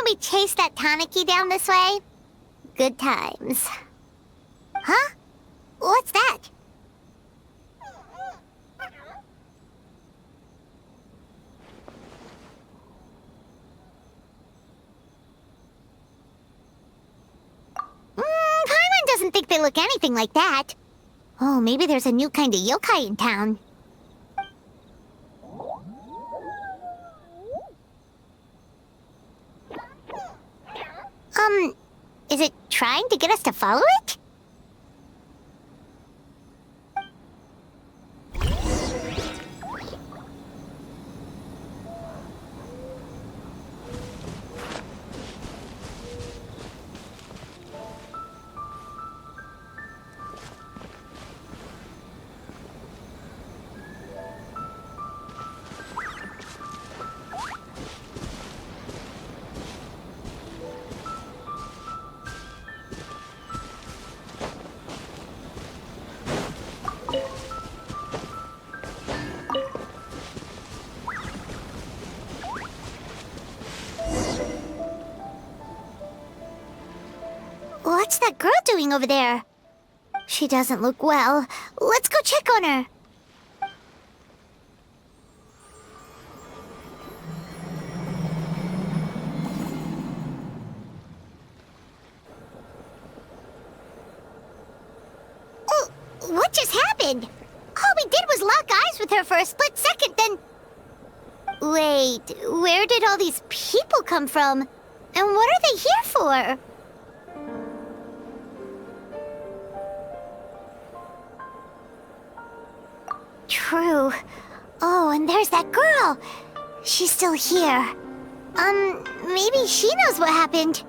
we chase that Tanuki down this way? Good times. Huh? What's that? Paimon doesn't think they look anything like that. Oh, maybe there's a new kind of yokai in town. Is it trying to get us to follow it? What's that girl doing over there? She doesn't look well. Let's go check on her. Oh, what just happened? All we did was lock eyes with her for a split second, then... Wait, where did all these people come from? And what are they here for? True. Oh, and there's that girl. She's still here. Maybe she knows what happened.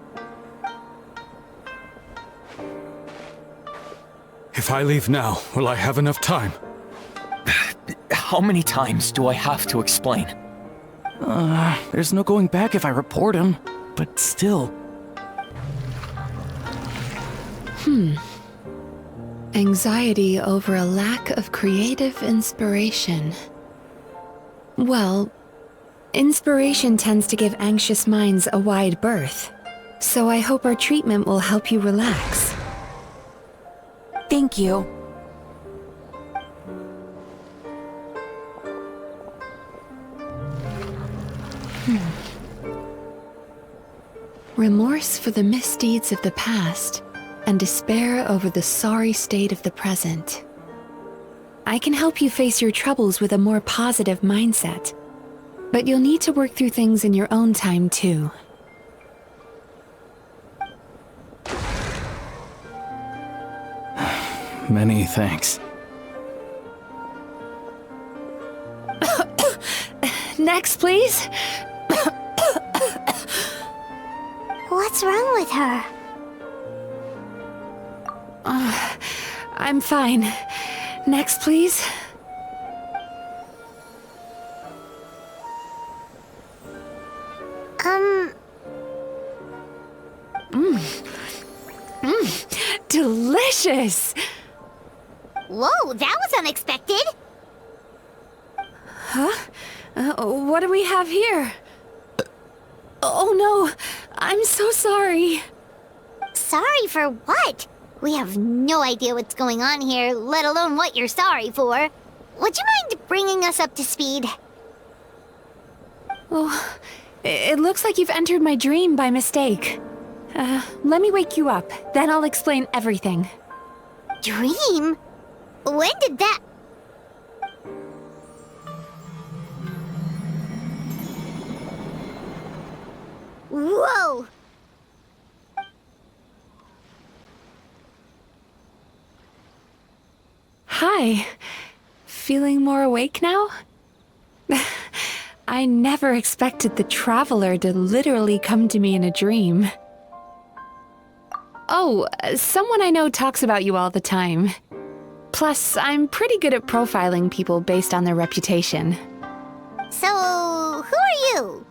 If I leave now, will I have enough time? How many times do I have to explain? There's no going back if I report him. But still. Anxiety over a lack of creative inspiration. Well, inspiration tends to give anxious minds a wide berth. So I hope our treatment will help you relax. Thank you. Remorse for the misdeeds of the past, and despair over the sorry state of the present. I can help you face your troubles with a more positive mindset, but you'll need to work through things in your own time too. Many thanks. Next, please. What's wrong with her? I'm fine. Next, please. Delicious! Whoa, that was unexpected. Huh? What do we have here? Oh no, I'm so sorry. Sorry for what? We have no idea what's going on here, let alone what you're sorry for. Would you mind bringing us up to speed? Oh, it looks like you've entered my dream by mistake. Let me wake you up, then I'll explain everything. Dream? When did that... Whoa! Hi. Feeling more awake now? I never expected the Traveler to literally come to me in a dream. Oh, someone I know talks about you all the time. Plus, I'm pretty good at profiling people based on their reputation. So, who are you?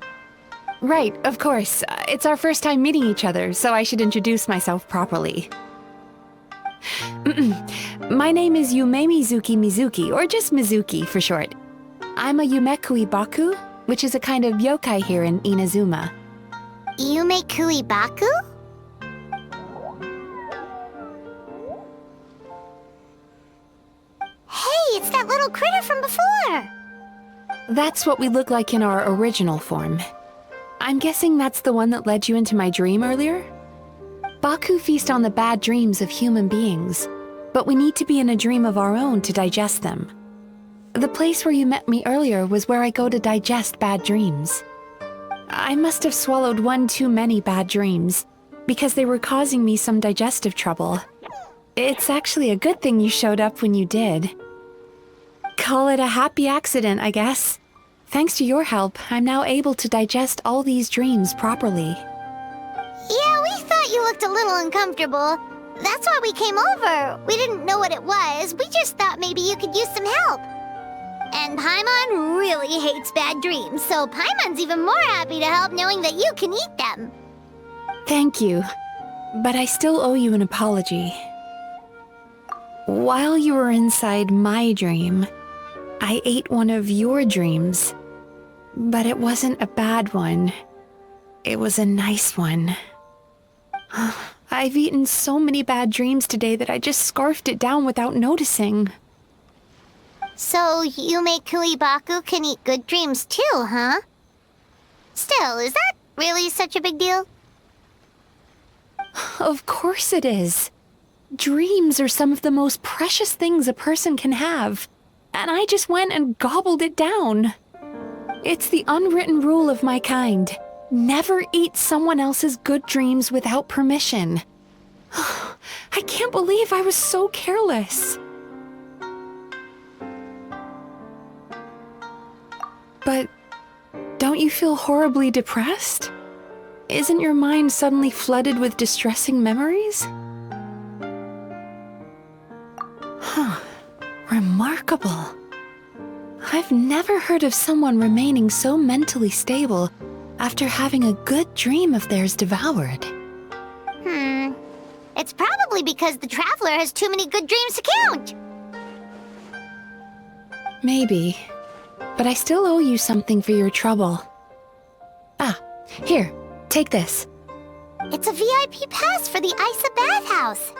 Right, of course. It's our first time meeting each other, so I should introduce myself properly. My name is Yume Mizuki, or just Mizuki for short. I'm a Yumeku Ibaku, which is a kind of yokai here in Inazuma. Yume Kuibaku? Hey, it's that little critter from before! That's what we look like in our original form. I'm guessing that's the one that led you into my dream earlier? Baku feast on the bad dreams of human beings, but we need to be in a dream of our own to digest them. The place where you met me earlier was where I go to digest bad dreams. I must have swallowed one too many bad dreams, because they were causing me some digestive trouble. It's actually a good thing you showed up when you did. Call it a happy accident, I guess. Thanks to your help, I'm now able to digest all these dreams properly. Yeah, we thought you looked a little uncomfortable. That's why we came over. We didn't know what it was. We just thought maybe you could use some help. And Paimon really hates bad dreams, so Paimon's even more happy to help knowing that you can eat them. Thank you, but I still owe you an apology. While you were inside my dream, I ate one of your dreams, but it wasn't a bad one. It was a nice one. I've eaten so many bad dreams today that I just scarfed it down without noticing. So Yume Kuibaku can eat good dreams too, huh? Still, is that really such a big deal? Of course it is. Dreams are some of the most precious things a person can have, and I just went and gobbled it down. It's the unwritten rule of my kind. Never eat someone else's good dreams without permission. I can't believe I was so careless. But don't you feel horribly depressed? Isn't your mind suddenly flooded with distressing memories? Huh. Remarkable. I've never heard of someone remaining so mentally stable after having a good dream of theirs devoured. It's probably because the Traveler has too many good dreams to count. Maybe. But I still owe you something for your trouble. Ah, here, take this. It's a VIP pass for the Isa bathhouse.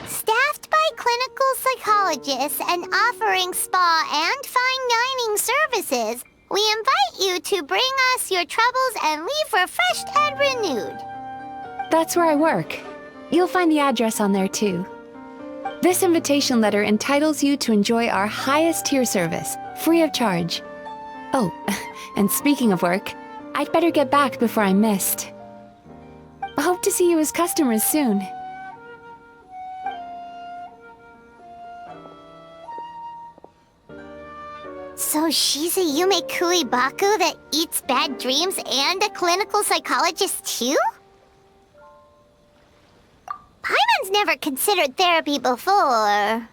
Staffed by clinical psychologists and offering spa and fine dining services, we invite you to bring us your troubles and leave refreshed and renewed. That's where I work. You'll find the address on there too. This invitation letter entitles you to enjoy our highest tier service, free of charge. Oh, and speaking of work, I'd better get back before I'm missed. I hope to see you as customers soon. So she's a Yume Kuibaku that eats bad dreams and a clinical psychologist too? Paimon's never considered therapy before.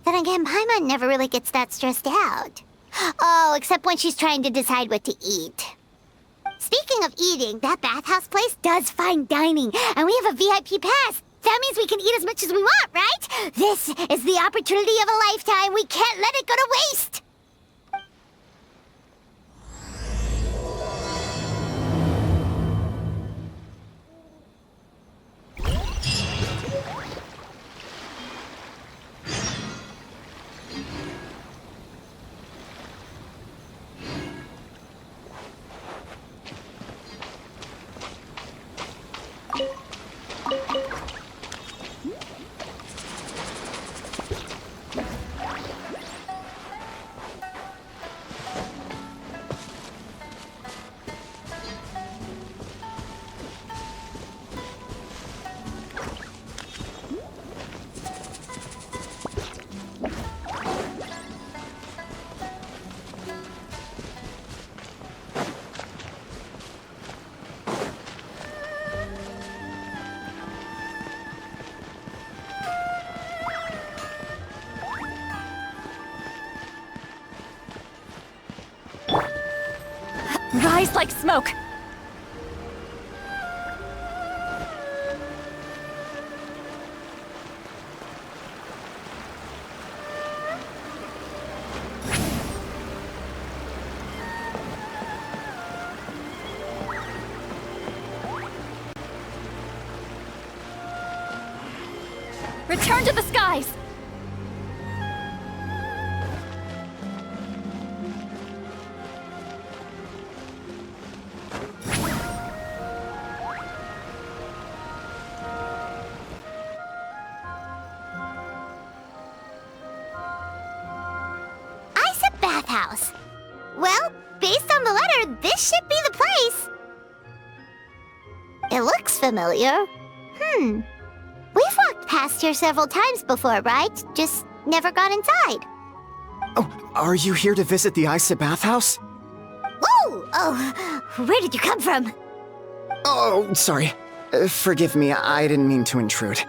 Then again, Paimon never really gets that stressed out. Oh, except when she's trying to decide what to eat. Speaking of eating, that bathhouse place does fine dining, and we have a VIP pass. That means we can eat as much as we want, right? This is the opportunity of a lifetime. We can't let it go to waste. Rise like smoke. Return to the skies! Bathhouse. Well, based on the letter, this should be the place. It looks familiar. We've walked past here several times before, right? Just never got inside. Oh, are you here to visit the Isa Bathhouse? Whoa! Oh, where did you come from? Oh, sorry. Forgive me, I didn't mean to intrude.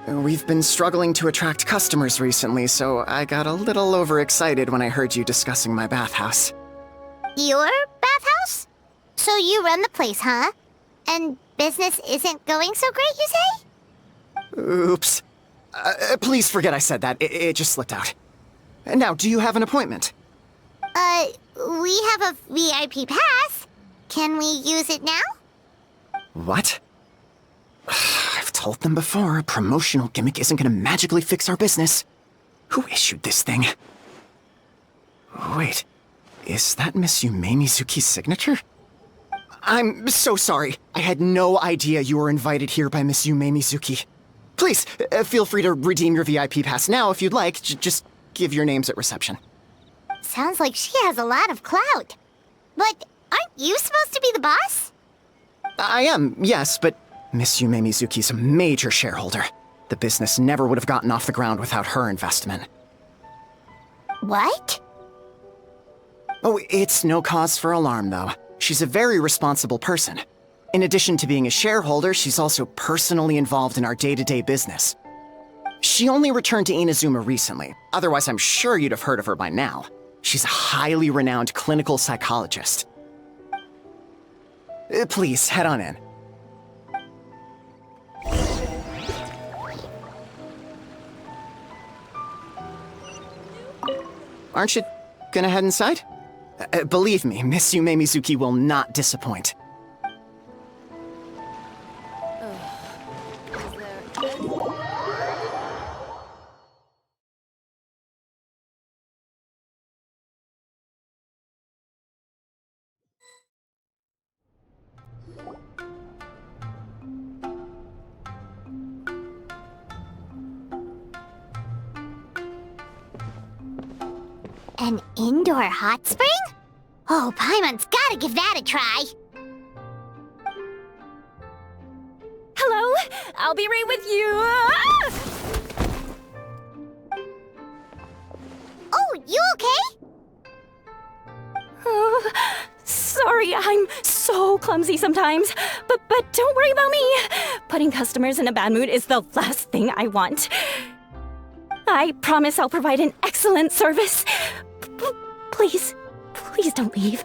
We've been struggling to attract customers recently, so I got a little overexcited when I heard you discussing my bathhouse. Your bathhouse? So you run the place, huh? And business isn't going so great, you say? Oops. Please forget I said that. It just slipped out. Now, do you have an appointment? We have a VIP pass. Can we use it now? What? I've told them before, a promotional gimmick isn't gonna magically fix our business. Who issued this thing? Wait, is that Miss Yume Mizuki's signature? I'm so sorry. I had no idea you were invited here by Miss Yume Mizuki. Please, feel free to redeem your VIP pass now if you'd like. Just give your names at reception. Sounds like she has a lot of clout. But aren't you supposed to be the boss? I am, yes, but Miss Yume Mizuki's a major shareholder. The business never would have gotten off the ground without her investment. What? Oh, it's no cause for alarm, though. She's a very responsible person. In addition to being a shareholder, she's also personally involved in our day-to-day business. She only returned to Inazuma recently. Otherwise, I'm sure you'd have heard of her by now. She's a highly renowned clinical psychologist. Please, head on in. Aren't you gonna head inside? Believe me, Miss Yume Mizuki will not disappoint. An indoor hot spring? Oh, Paimon's gotta give that a try. Hello? I'll be right with you. Oh, you okay? Oh, sorry, I'm so clumsy sometimes. But don't worry about me. Putting customers in a bad mood is the last thing I want. I promise I'll provide an excellent service. Please don't leave.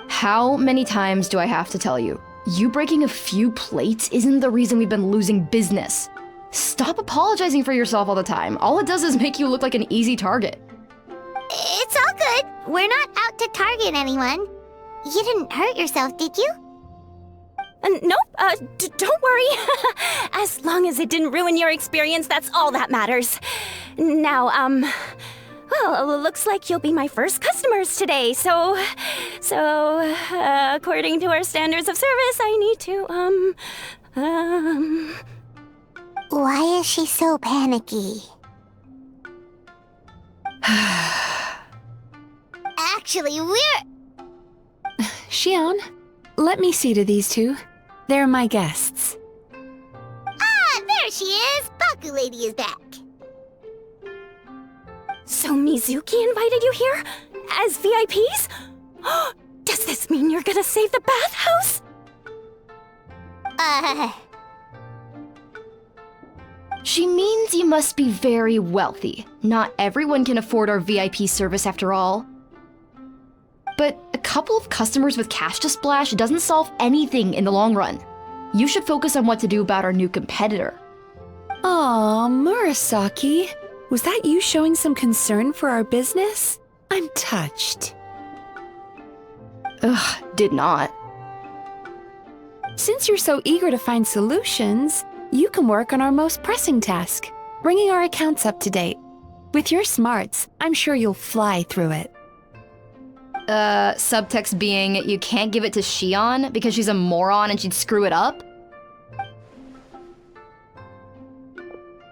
How many times do I have to tell you? You breaking a few plates isn't the reason we've been losing business. Stop apologizing for yourself all the time. All it does is make you look like an easy target. It's all good. We're not out to target anyone. You didn't hurt yourself, did you? Nope, don't worry. As long as it didn't ruin your experience, that's all that matters. Now, well, looks like you'll be my first customers today, so, according to our standards of service, I need to, Why is she so panicky? Actually, we're... Xion, let me see to these two. They're my guests. Ah, there she is! Baku Lady is back. So Mizuki invited you here? As VIPs? Does this mean you're gonna save the bathhouse? She means you must be very wealthy. Not everyone can afford our VIP service after all. But a couple of customers with cash to splash doesn't solve anything in the long run. You should focus on what to do about our new competitor. Aw, Murasaki. Was that you showing some concern for our business? I'm touched. Ugh, did not. Since you're so eager to find solutions, you can work on our most pressing task, bringing our accounts up to date. With your smarts, I'm sure you'll fly through it. Subtext being, you can't give it to Shion because she's a moron and she'd screw it up?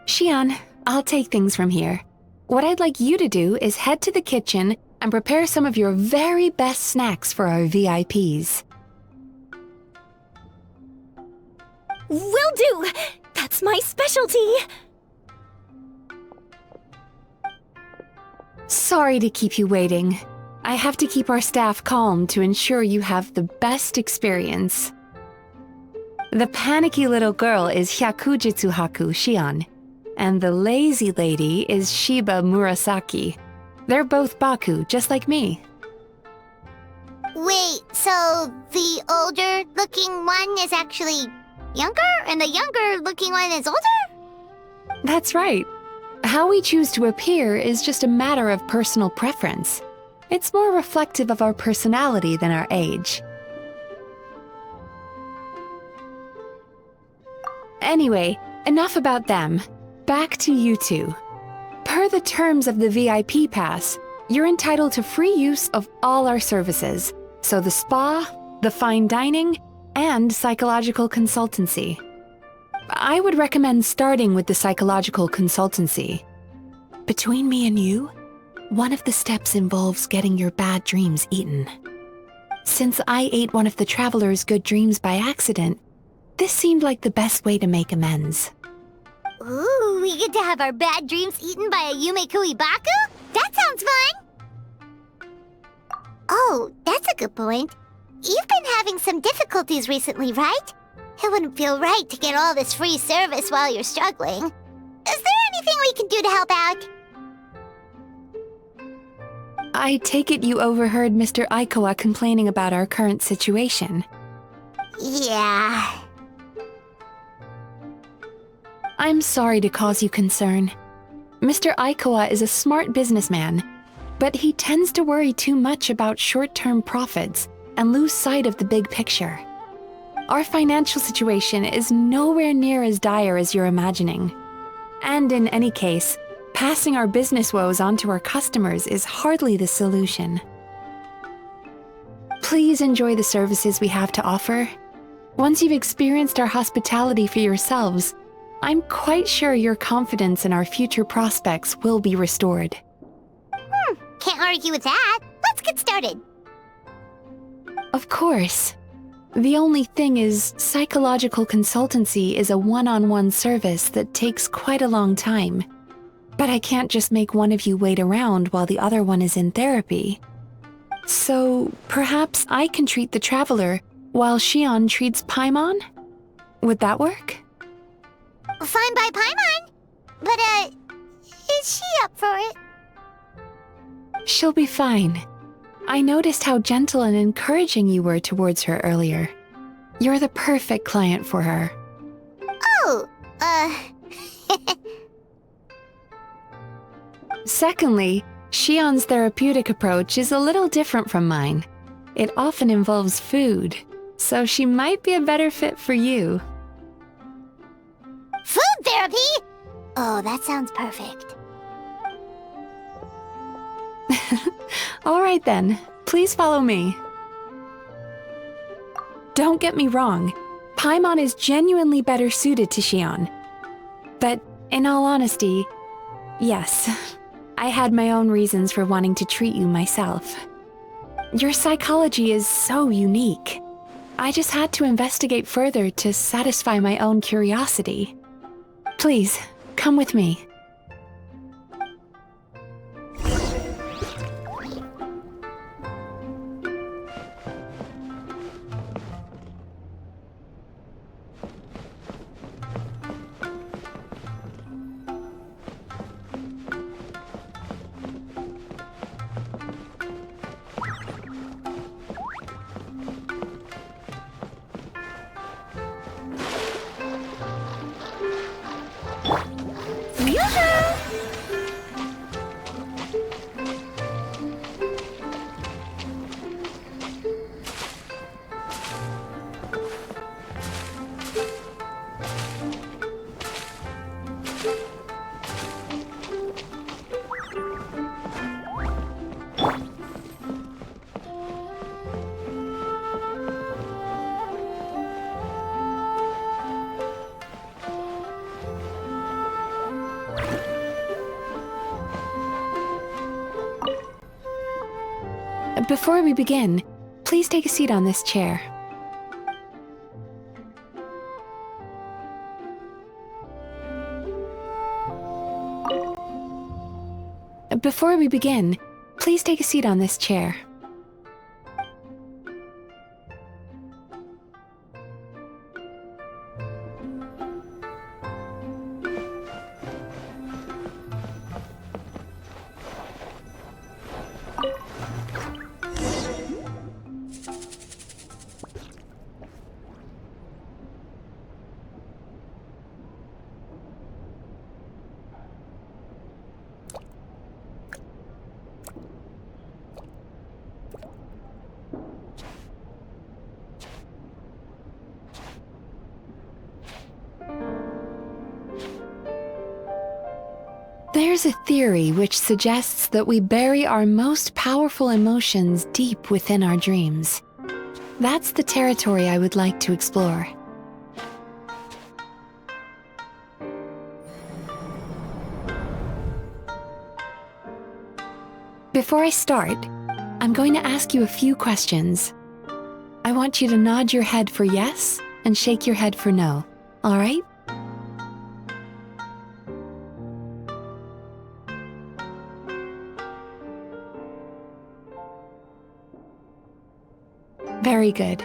Shion, I'll take things from here. What I'd like you to do is head to the kitchen and prepare some of your very best snacks for our VIPs. Will do! That's my specialty! Sorry to keep you waiting. I have to keep our staff calm to ensure you have the best experience. The panicky little girl is Hyakujitsu Haku Shion, and the lazy lady is Shiba Murasaki. They're both Baku, just like me. Wait, so the older-looking one is actually younger, and the younger-looking one is older? That's right. How we choose to appear is just a matter of personal preference. It's more reflective of our personality than our age. Anyway, enough about them. Back to you two. Per the terms of the VIP pass, you're entitled to free use of all our services, so the spa, the fine dining, and psychological consultancy. I would recommend starting with the psychological consultancy. Between me and you, one of the steps involves getting your bad dreams eaten. Since I ate one of the traveler's good dreams by accident, this seemed like the best way to make amends. Ooh, we get to have our bad dreams eaten by a Yumekui Baku? That sounds fun! Oh, that's a good point. You've been having some difficulties recently, right? It wouldn't feel right to get all this free service while you're struggling. Is there anything we can do to help out? I take it you overheard Mr. Aikawa complaining about our current situation. Yeah. I'm sorry to cause you concern. Mr. Aikawa is a smart businessman, but he tends to worry too much about short-term profits and lose sight of the big picture. Our financial situation is nowhere near as dire as you're imagining. And in any case, passing our business woes on to our customers is hardly the solution. Please enjoy the services we have to offer. Once you've experienced our hospitality for yourselves, I'm quite sure your confidence in our future prospects will be restored. Can't argue with that. Let's get started. Of course. The only thing is, psychological consultancy is a one-on-one service that takes quite a long time. But I can't just make one of you wait around while the other one is in therapy. So, perhaps I can treat the traveler while Shion treats Paimon? Would that work? Fine by Paimon. But, is she up for it? She'll be fine. I noticed how gentle and encouraging you were towards her earlier. You're the perfect client for her. Oh, Secondly, Shion's therapeutic approach is a little different from mine. It often involves food, so she might be a better fit for you. food therapy? Oh, that sounds perfect. All right then, please follow me. Don't get me wrong, Paimon is genuinely better suited to Shion. But in all honesty, yes, I had my own reasons for wanting to treat you myself. Your psychology is so unique. I just had to investigate further to satisfy my own curiosity. Please, come with me. Before we begin, please take a seat on this chair. Before we begin, please take a seat on this chair. There's a theory which suggests that we bury our most powerful emotions deep within our dreams. That's the territory I would like to explore. Before I start, I'm going to ask you a few questions. I want you to nod your head for yes and shake your head for no, all right? Very good.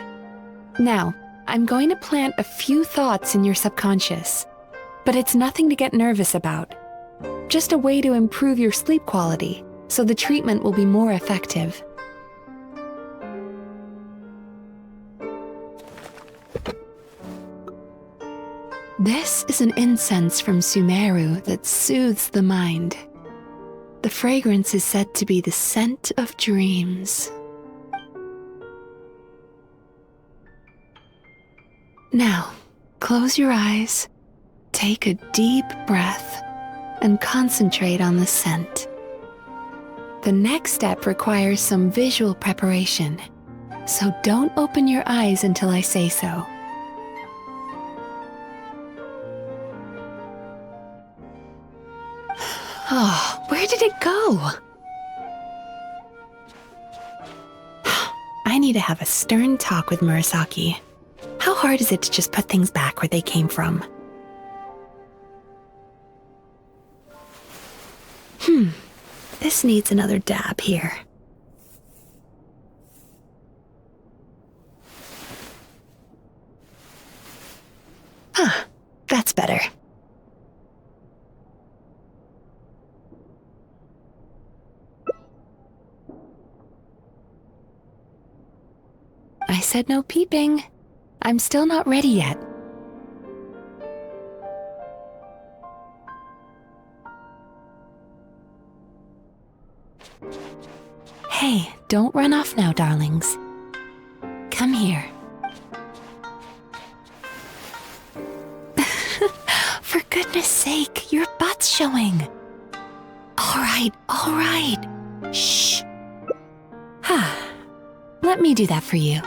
Now, I'm going to plant a few thoughts in your subconscious, but it's nothing to get nervous about. Just a way to improve your sleep quality, so the treatment will be more effective. This is an incense from Sumeru that soothes the mind. The fragrance is said to be the scent of dreams. Now, close your eyes, take a deep breath, and concentrate on the scent. The next step requires some visual preparation, so don't open your eyes until I say so. Oh, where did it go? I need to have a stern talk with Murasaki. How hard is it to just put things back where they came from? This needs another dab here. That's better. I said no peeping. I'm still not ready yet. Hey, don't run off now, darlings. Come here. For goodness sake, your butt's showing. All right. Shh. Let me do that for you.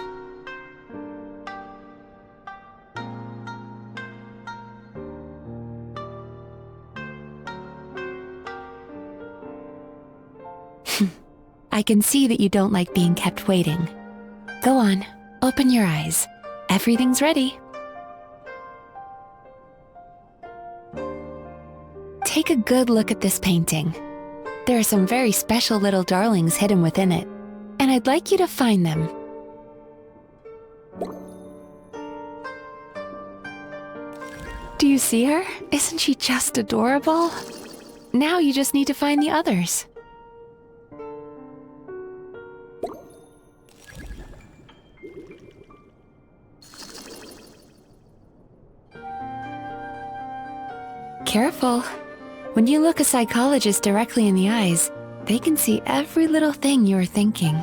I can see that you don't like being kept waiting. Go on, open your eyes. Everything's ready. Take a good look at this painting. There are some very special little darlings hidden within it, and I'd like you to find them. Do you see her? Isn't she just adorable? Now you just need to find the others. Careful. When you look a psychologist directly in the eyes, they can see every little thing you're thinking.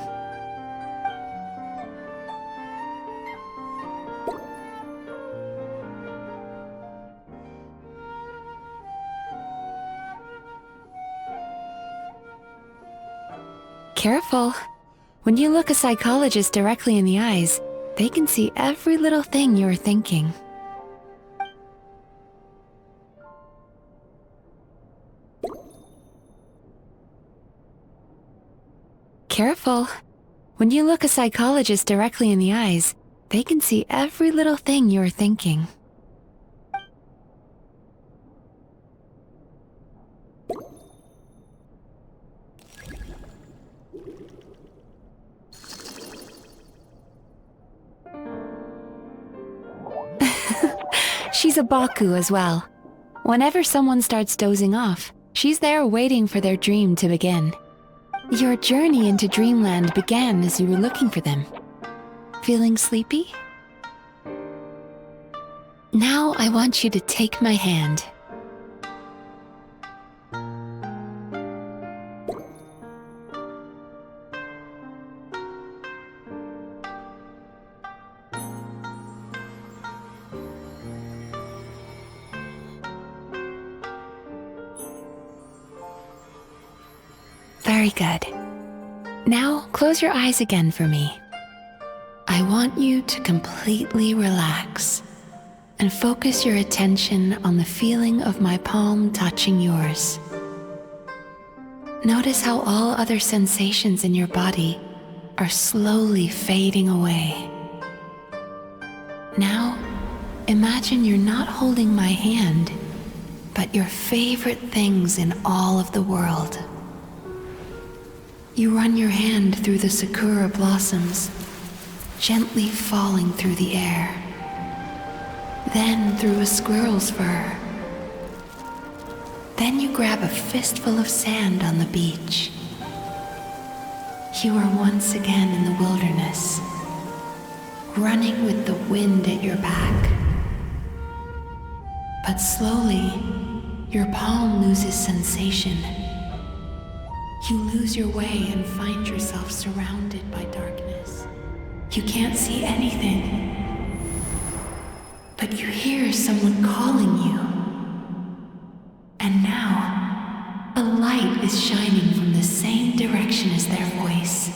Careful. When you look a psychologist directly in the eyes, they can see every little thing you're thinking. Careful. When you look a psychologist directly in the eyes, they can see every little thing you're thinking. She's a Baku as well. Whenever someone starts dozing off, she's there waiting for their dream to begin. Your journey into Dreamland began as you were looking for them. Feeling sleepy? Now I want you to take my hand. Very good. Now close your eyes again for me. I want you to completely relax and focus your attention on the feeling of my palm touching yours. Notice how all other sensations in your body are slowly fading away. Now, imagine you're not holding my hand, but your favorite things in all of the world. You run your hand through the sakura blossoms, gently falling through the air. Then through a squirrel's fur. Then you grab a fistful of sand on the beach. You are once again in the wilderness, running with the wind at your back. But slowly, your palm loses sensation. You lose your way and find yourself surrounded by darkness. You can't see anything, but you hear someone calling you. And now, a light is shining from the same direction as their voice.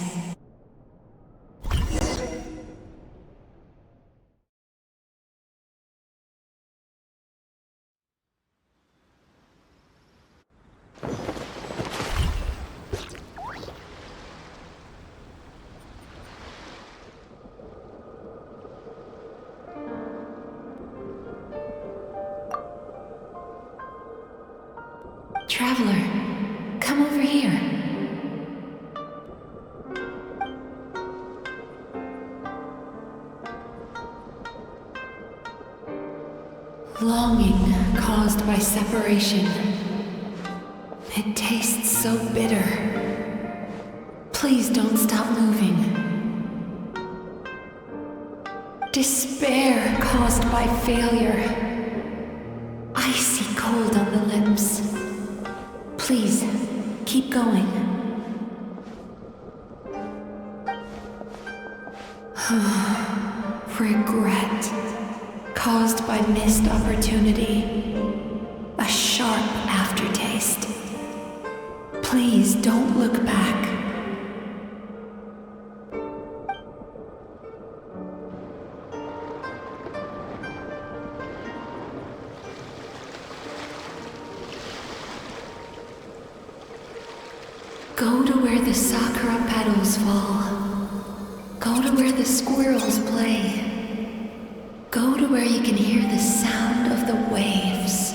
Traveler, come over here. Longing caused by separation. It tastes so bitter. Please don't stop moving. Despair caused by failure. Icy cold on the lips. Please, keep going. Regret, caused by missed opportunity. A sharp aftertaste. Please don't look back. Go to where the sakura petals fall. Go to where the squirrels play. Go to where you can hear the sound of the waves.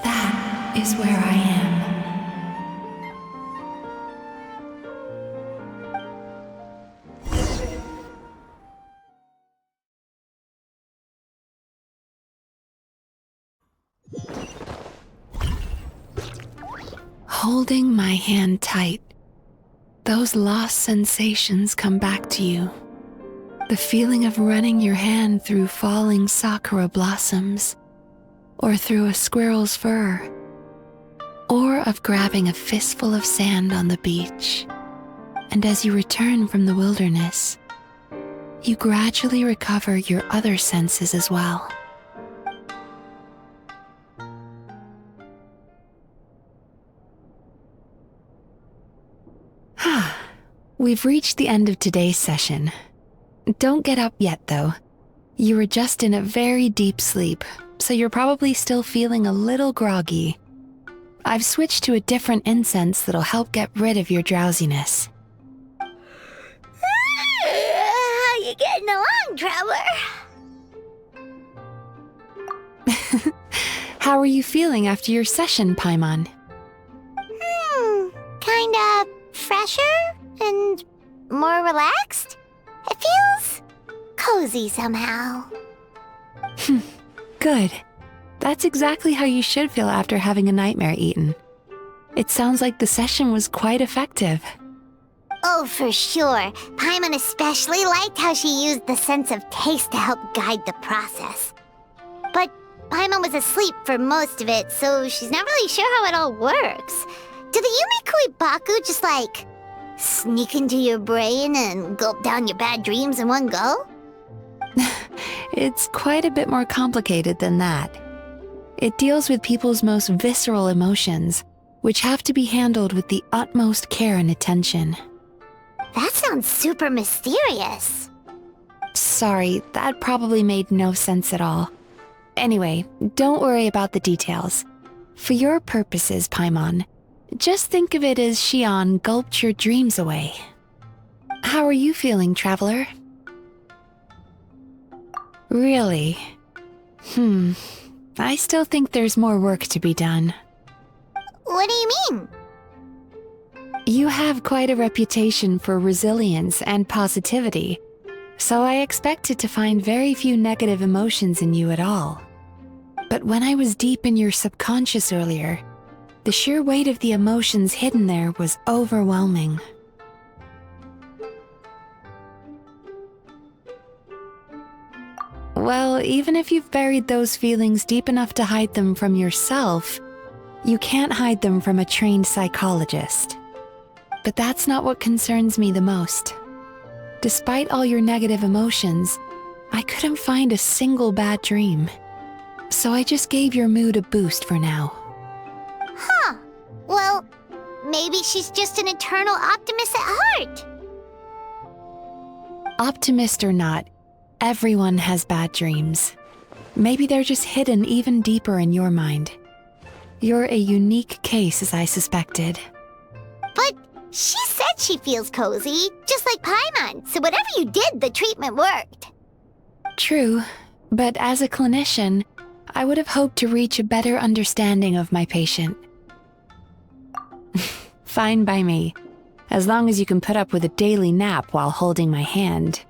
That is where I am. Holding my hand tight, those lost sensations come back to you. The feeling of running your hand through falling sakura blossoms, or through a squirrel's fur, or of grabbing a fistful of sand on the beach. And as you return from the wilderness, you gradually recover your other senses as well. We've reached the end of today's session. Don't get up yet, though. You were just in a very deep sleep, so you're probably still feeling a little groggy. I've switched to a different incense that'll help get rid of your drowsiness. How you getting along, Traveler? How are you feeling after your session, Paimon? Kinda fresher and more relaxed? It feels cozy somehow. Good. That's exactly how you should feel after having a nightmare eaten. It sounds like the session was quite effective. Oh, for sure. Paimon especially liked how she used the sense of taste to help guide the process. But Paimon was asleep for most of it, so she's not really sure how it all works. Do the Yumikui Baku just sneak into your brain and gulp down your bad dreams in one go? It's quite a bit more complicated than that. It deals with people's most visceral emotions, which have to be handled with the utmost care and attention. That sounds super mysterious. Sorry, that probably made no sense at all. Anyway, don't worry about the details. For your purposes, Paimon, just think of it as Xion gulped your dreams away. How are you feeling, Traveler? Really? I still think there's more work to be done. What do you mean? You have quite a reputation for resilience and positivity, so I expected to find very few negative emotions in you at all. But when I was deep in your subconscious earlier, the sheer weight of the emotions hidden there was overwhelming. Well, even if you've buried those feelings deep enough to hide them from yourself, you can't hide them from a trained psychologist. But that's not what concerns me the most. Despite all your negative emotions, I couldn't find a single bad dream. So I just gave your mood a boost for now. Huh. Well, maybe she's just an eternal optimist at heart. Optimist or not, everyone has bad dreams. Maybe they're just hidden even deeper in your mind. You're a unique case, as I suspected. But she said she feels cozy, just like Paimon, so whatever you did, the treatment worked. True, but as a clinician, I would have hoped to reach a better understanding of my patient. Fine by me, as long as you can put up with a daily nap while holding my hand.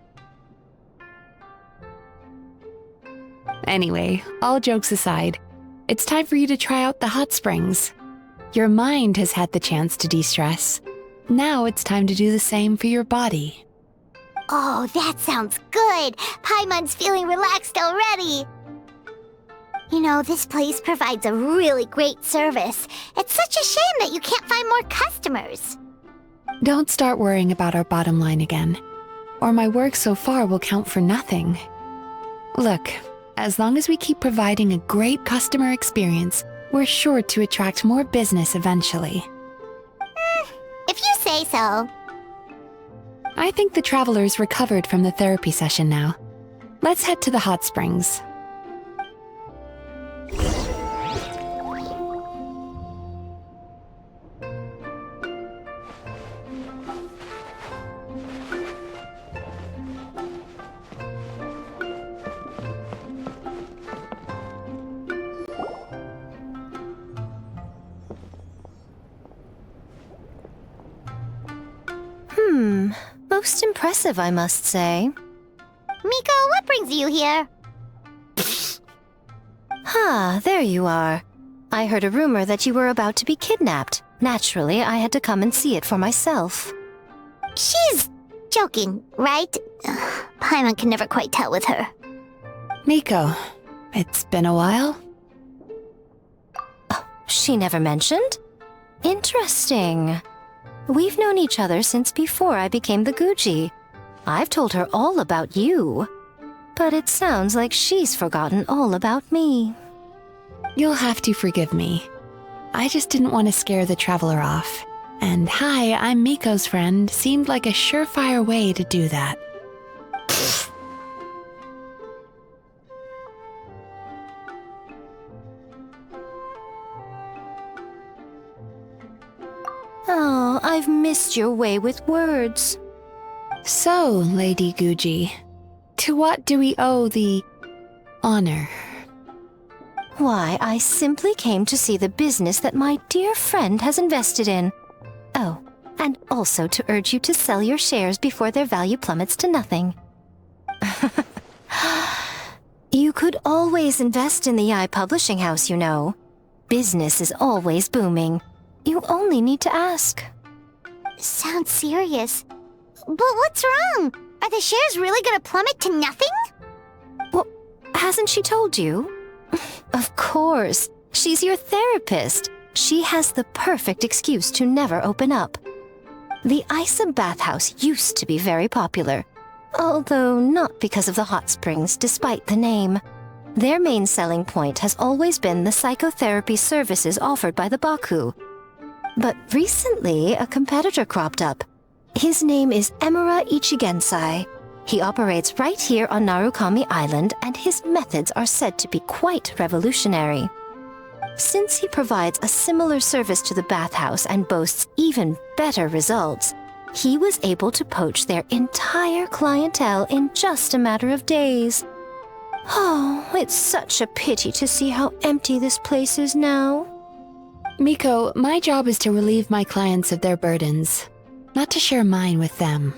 Anyway, all jokes aside, it's time for you to try out the hot springs. Your mind has had the chance to de-stress. Now it's time to do the same for your body. Oh, that sounds good. Paimon's feeling relaxed already. You know, this place provides a really great service. It's such a shame that you can't find more customers. Don't start worrying about our bottom line again, or my work so far will count for nothing. Look, as long as we keep providing a great customer experience, we're sure to attract more business eventually. If you say so. I think the traveler's recovered from the therapy session now. Let's head to the hot springs. Most impressive, I must say. Miko, what brings you here? There you are. I heard a rumor that you were about to be kidnapped. Naturally, I had to come and see it for myself. She's joking, right? Paimon can never quite tell with her. Miko, it's been a while? She never mentioned? Interesting. We've known each other since before I became the Guji. I've told her all about you. But it sounds like she's forgotten all about me. You'll have to forgive me. I just didn't want to scare the traveler off. And hi, I'm Miko's friend seemed like a surefire way to do that. I've missed your way with words. So, Lady Guji, to what do we owe the honor? Why, I simply came to see the business that my dear friend has invested in. Oh, and also to urge you to sell your shares before their value plummets to nothing. You could always invest in the publishing house, you know. Business is always booming. You only need to ask. Sounds serious. But what's wrong? Are the shares really gonna plummet to nothing? Well, hasn't she told you? Of course. She's your therapist. She has the perfect excuse to never open up. The Isa bathhouse used to be very popular, although not because of the hot springs, despite the name. Their main selling point has always been the psychotherapy services offered by the Baku. But recently, a competitor cropped up. His name is Emura Ichigensai. He operates right here on Narukami Island, and his methods are said to be quite revolutionary. Since he provides a similar service to the bathhouse and boasts even better results, he was able to poach their entire clientele in just a matter of days. Oh, it's such a pity to see how empty this place is now. Miko, my job is to relieve my clients of their burdens, not to share mine with them.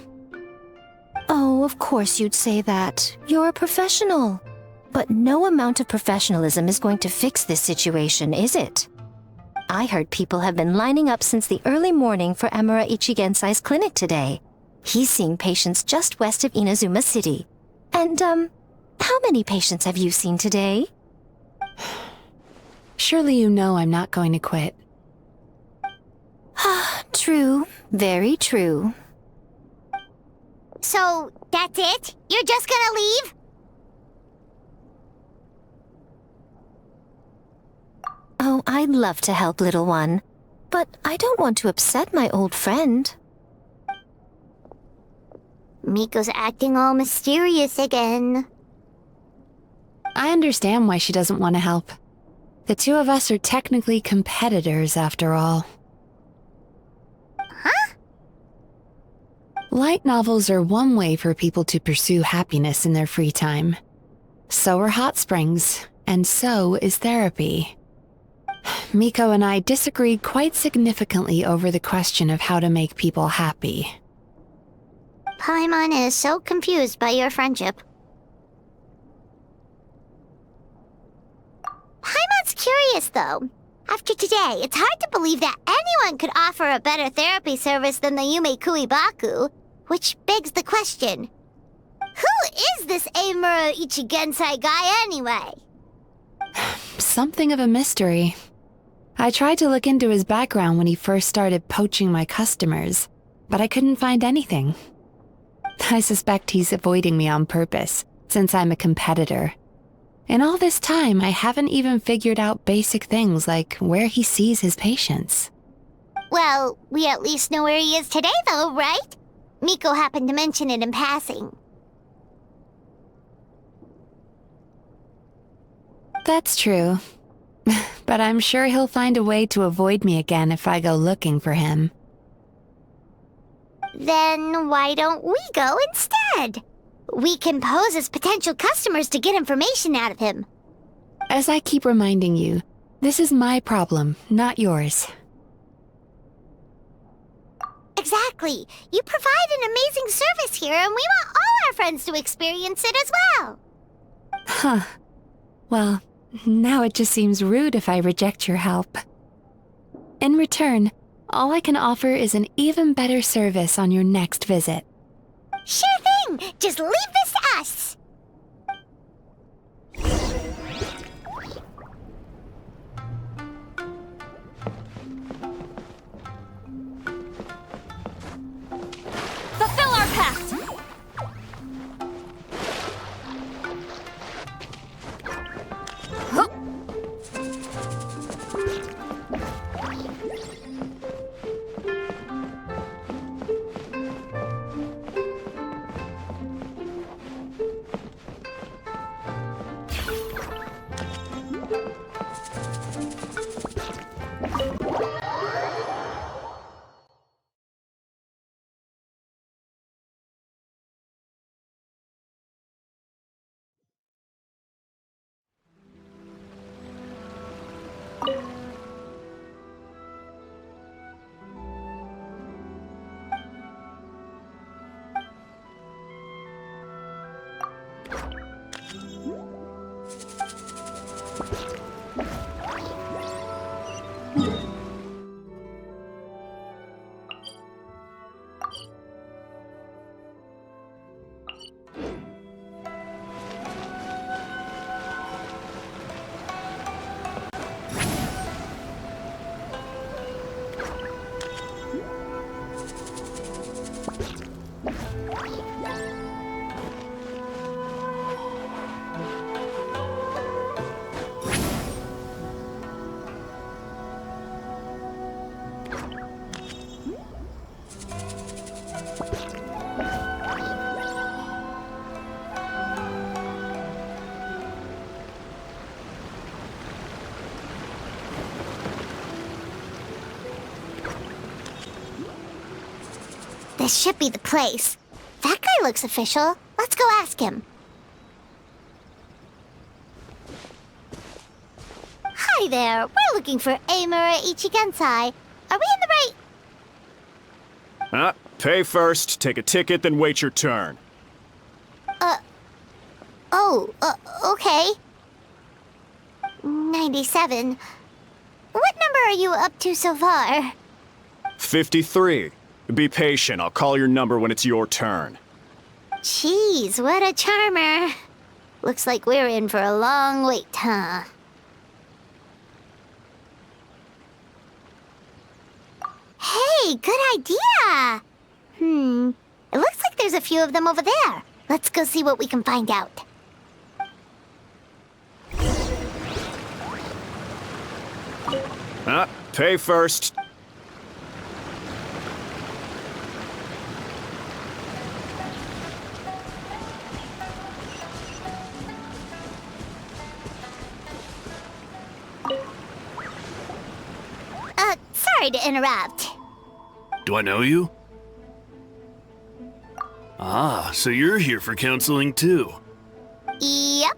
Oh, of course you'd say that. You're a professional. But no amount of professionalism is going to fix this situation, is it? I heard people have been lining up since the early morning for Emura Ichigensai's clinic today. He's seeing patients just west of Inazuma City. And, how many patients have you seen today? Surely you know I'm not going to quit. True. Very true. So, that's it? You're just gonna leave? Oh, I'd love to help, little one. But I don't want to upset my old friend. Miko's acting all mysterious again. I understand why she doesn't want to help. The two of us are technically competitors, after all. Huh? Light novels are one way for people to pursue happiness in their free time. So are hot springs, and so is therapy. Miko and I disagreed quite significantly over the question of how to make people happy. Paimon is so confused by your friendship. Paimon's curious, though. After today, it's hard to believe that anyone could offer a better therapy service than the Yume Baku, which begs the question, who is this Emura Ichigensai guy anyway? Something of a mystery. I tried to look into his background when he first started poaching my customers, but I couldn't find anything. I suspect he's avoiding me on purpose, since I'm a competitor. In all this time, I haven't even figured out basic things like where he sees his patients. Well, we at least know where he is today, though, right? Miko happened to mention it in passing. That's true. But I'm sure he'll find a way to avoid me again if I go looking for him. Then why don't we go instead? We can pose as potential customers to get information out of him. As I keep reminding you, this is my problem, not yours. Exactly. You provide an amazing service here, and we want all our friends to experience it as well. Huh. Well, now it just seems rude if I reject your help. In return, all I can offer is an even better service on your next visit. Sure thing! Just leave this to us! Fulfill our pact! This should be the place. That guy looks official. Let's go ask him. Hi there. We're looking for Amura Ichigensai. Are we in the right... Pay first, take a ticket, then wait your turn. Okay. 97. What number are you up to so far? 53. Be patient, I'll call your number when it's your turn. Jeez, what a charmer. Looks like we're in for a long wait, huh? Hey, good idea! It looks like there's a few of them over there. Let's go see what we can find out. Pay first. Sorry to interrupt. Do I know you? Ah, so you're here for counseling too. Yep.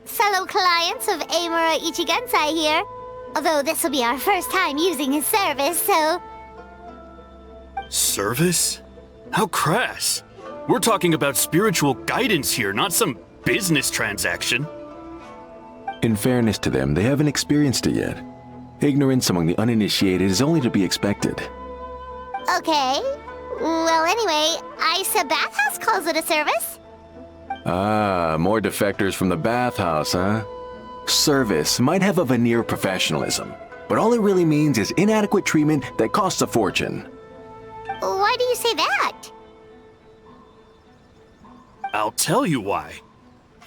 Fellow clients of Amura Ichigensai here. Although this will be our first time using his service, so... Service? How crass. We're talking about spiritual guidance here, not some business transaction. In fairness to them, they haven't experienced it yet. Ignorance among the uninitiated is only to be expected. Okay. Well, anyway, Isa Bathhouse calls it a service. Ah, more defectors from the bathhouse, huh? Service might have a veneer of professionalism, but all it really means is inadequate treatment that costs a fortune. Why do you say that? I'll tell you why.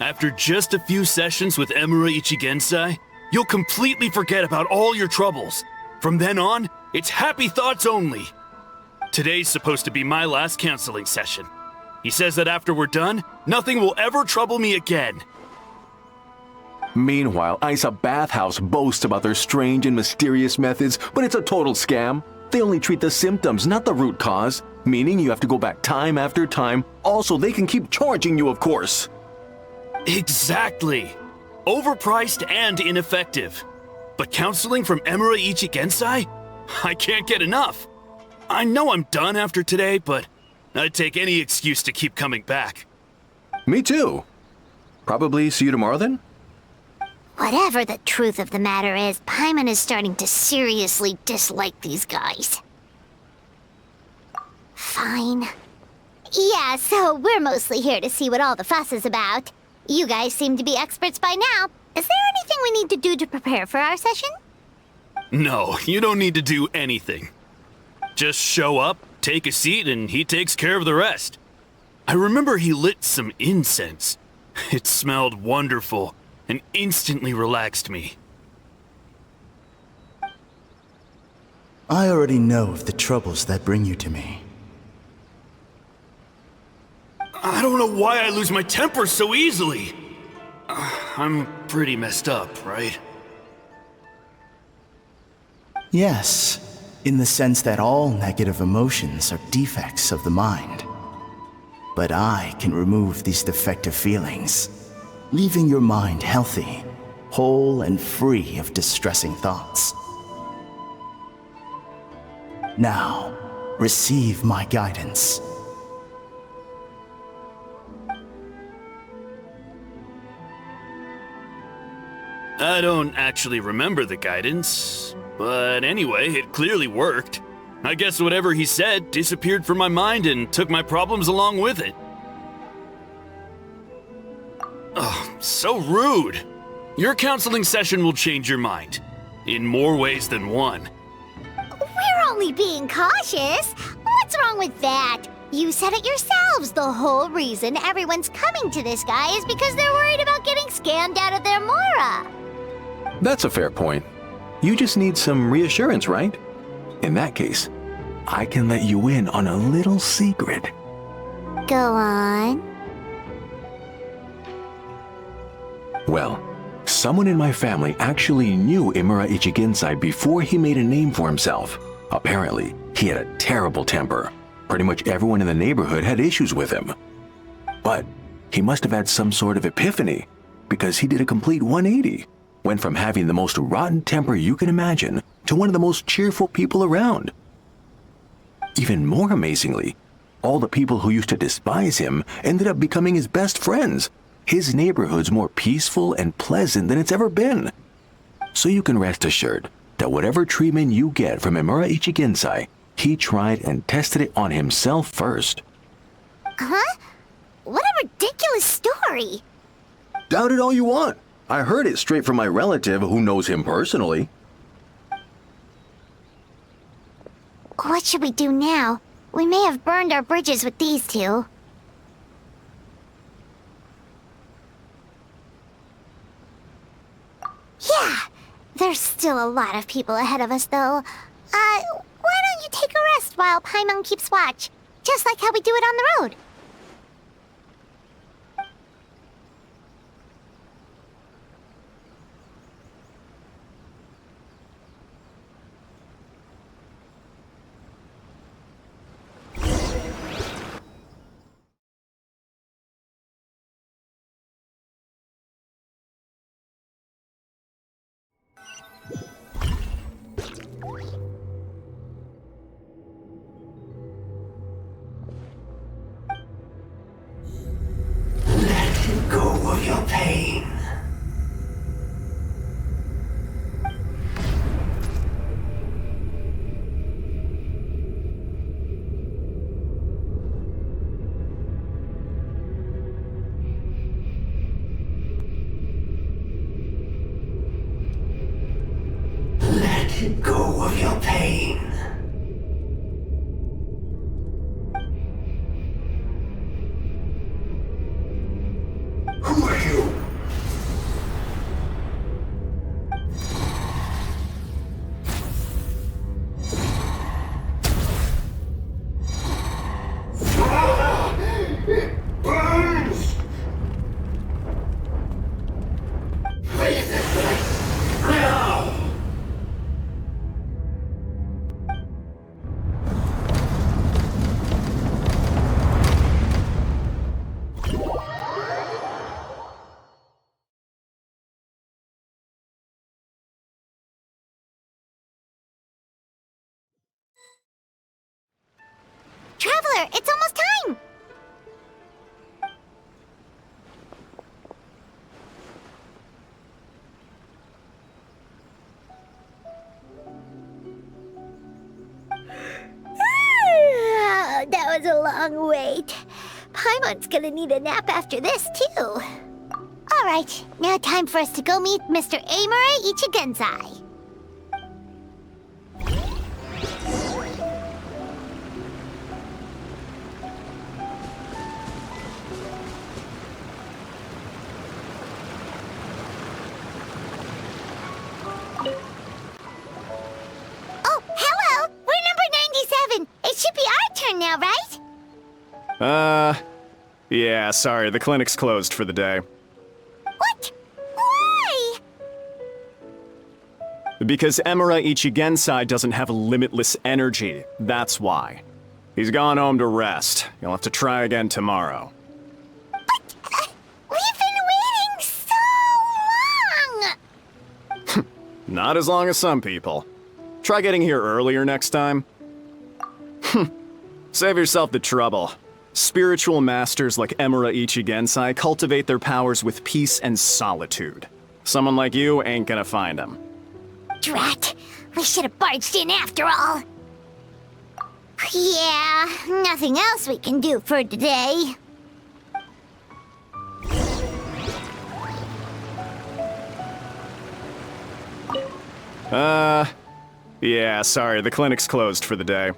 After just a few sessions with Amura Ichigensai, you'll completely forget about all your troubles. From then on, it's happy thoughts only. Today's supposed to be my last counseling session. He says that after we're done, nothing will ever trouble me again. Meanwhile, Isa Bathhouse boasts about their strange and mysterious methods, but it's a total scam. They only treat the symptoms, not the root cause, meaning you have to go back time after time. Also, they can keep charging you, of course. Exactly. Overpriced and ineffective. But counseling from Amura Ichigensai? I can't get enough. I know I'm done after today, but I'd take any excuse to keep coming back. Me too. Probably see you tomorrow then? Whatever the truth of the matter is, Paimon is starting to seriously dislike these guys. Fine. Yeah, so we're mostly here to see what all the fuss is about. You guys seem to be experts by now. Is there anything we need to do to prepare for our session? No, you don't need to do anything. Just show up, take a seat, and he takes care of the rest. I remember he lit some incense. It smelled wonderful and instantly relaxed me. I already know of the troubles that bring you to me. I don't know why I lose my temper so easily. I'm pretty messed up, right? Yes, in the sense that all negative emotions are defects of the mind. But I can remove these defective feelings, leaving your mind healthy, whole and free of distressing thoughts. Now, receive my guidance. I don't actually remember the guidance, but anyway, it clearly worked. I guess whatever he said disappeared from my mind and took my problems along with it. Oh, so rude. Your counseling session will change your mind, in more ways than one. We're only being cautious. What's wrong with that? You said it yourselves. The whole reason everyone's coming to this guy is because they're worried about getting scammed out of their Mora. That's a fair point. You just need some reassurance, right? In that case, I can let you in on a little secret. Go on. Well, someone in my family actually knew Amura Ichigensai before he made a name for himself. Apparently, he had a terrible temper. Pretty much everyone in the neighborhood had issues with him. But he must have had some sort of epiphany, because he did a complete 180. Went from having the most rotten temper you can imagine to one of the most cheerful people around. Even more amazingly, all the people who used to despise him ended up becoming his best friends. His neighborhood's more peaceful and pleasant than it's ever been. So you can rest assured that whatever treatment you get from Emura Ichigensai, he tried and tested it on himself first. Huh? What a ridiculous story! Doubt it all you want. I heard it straight from my relative who knows him personally. What should we do now? We may have burned our bridges with these two. Yeah, there's still a lot of people ahead of us, though. Why don't you take a rest while Paimon keeps watch? Just like how we do it on the road. Go of your pain. Let go of your pain. Who are you? It burns! Leave this place now! Traveler, it's almost time! That was a long wait. Paimon's gonna need a nap after this, too. Alright, now time for us to go meet Mr. Emura Ichigensai. Oh, hello! We're number 97! It should be our turn now, right? Yeah, sorry, the clinic's closed for the day. What? Why? Because Emura Ichigensai doesn't have limitless energy, that's why. He's gone home to rest. You'll have to try again tomorrow. But, we've been waiting so long! Not as long as some people. Try getting here earlier next time. Save yourself the trouble. Spiritual masters like Emura Ichigensai cultivate their powers with peace and solitude. Someone like you ain't gonna find them. Drat! We should have barged in after all! Yeah, nothing else we can do for today. Yeah, sorry, the clinic's closed for the day.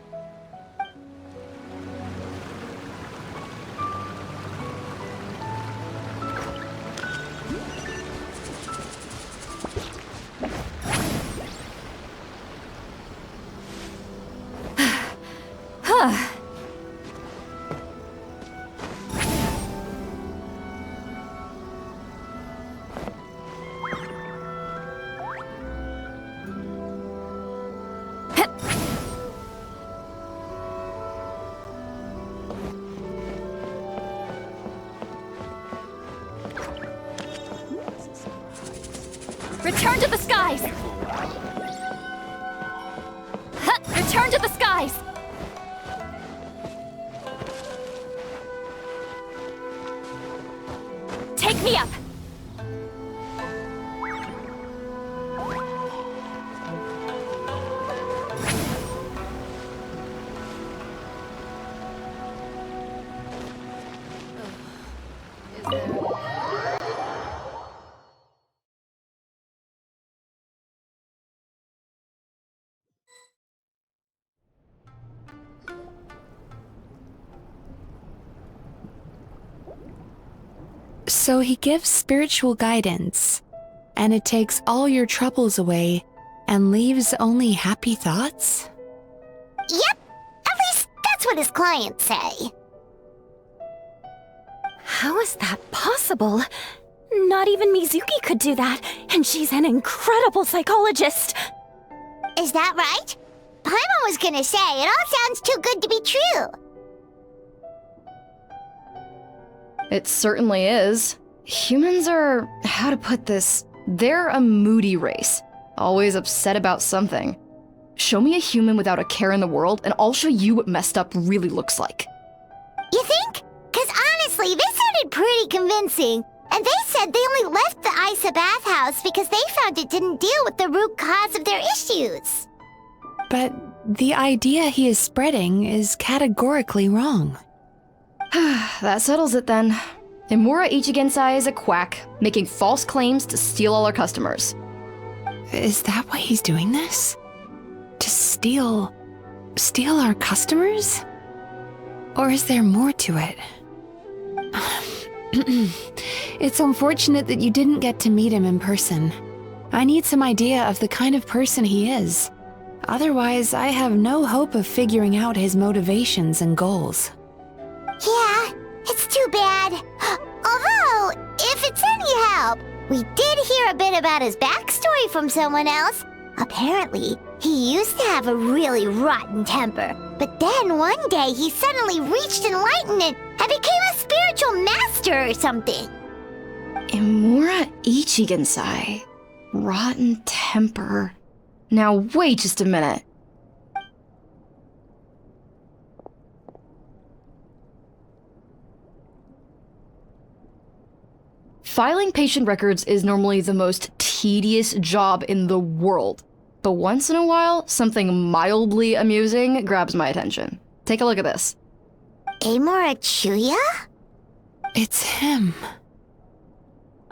Return to the skies! Return to the skies! Take me up! So he gives spiritual guidance, and it takes all your troubles away and leaves only happy thoughts? Yep, at least that's what his clients say. How is that possible? Not even Mizuki could do that, and she's an incredible psychologist. Is that right? Paimon was gonna say, it all sounds too good to be true. It certainly is. Humans are, how to put this, they're a moody race. Always upset about something. Show me a human without a care in the world, and I'll show you what messed up really looks like. You think? Because honestly, this sounded pretty convincing. And they said they only left the Isa bathhouse because they found it didn't deal with the root cause of their issues. But the idea he is spreading is categorically wrong. That settles it then. Imura Ichigensai is a quack, making false claims to steal all our customers. Is that why he's doing this? To steal our customers? Or is there more to it? It's unfortunate that you didn't get to meet him in person. I need some idea of the kind of person he is. Otherwise, I have no hope of figuring out his motivations and goals. Yeah, it's too bad. Although, if it's any help, we did hear a bit about his backstory from someone else. Apparently, he used to have a really rotten temper, but then one day he suddenly reached enlightenment and became a spiritual master or something. Imura Ichigensai. Rotten temper. Now wait just a minute. Filing patient records is normally the most tedious job in the world. But once in a while, something mildly amusing grabs my attention. Take a look at this. Amora Chuya? It's him.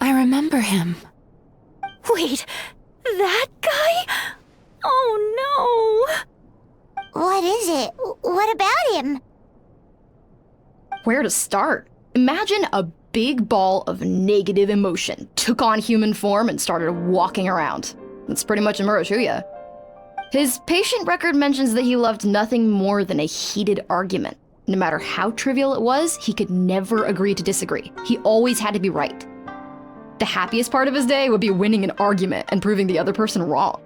I remember him. Wait, that guy? Oh no! What is it? What about him? Where to start? Imagine a big ball of negative emotion took on human form and started walking around. That's pretty much Imura Chuya. His patient record mentions that he loved nothing more than a heated argument. No matter how trivial it was, he could never agree to disagree. He always had to be right. The happiest part of his day would be winning an argument and proving the other person wrong.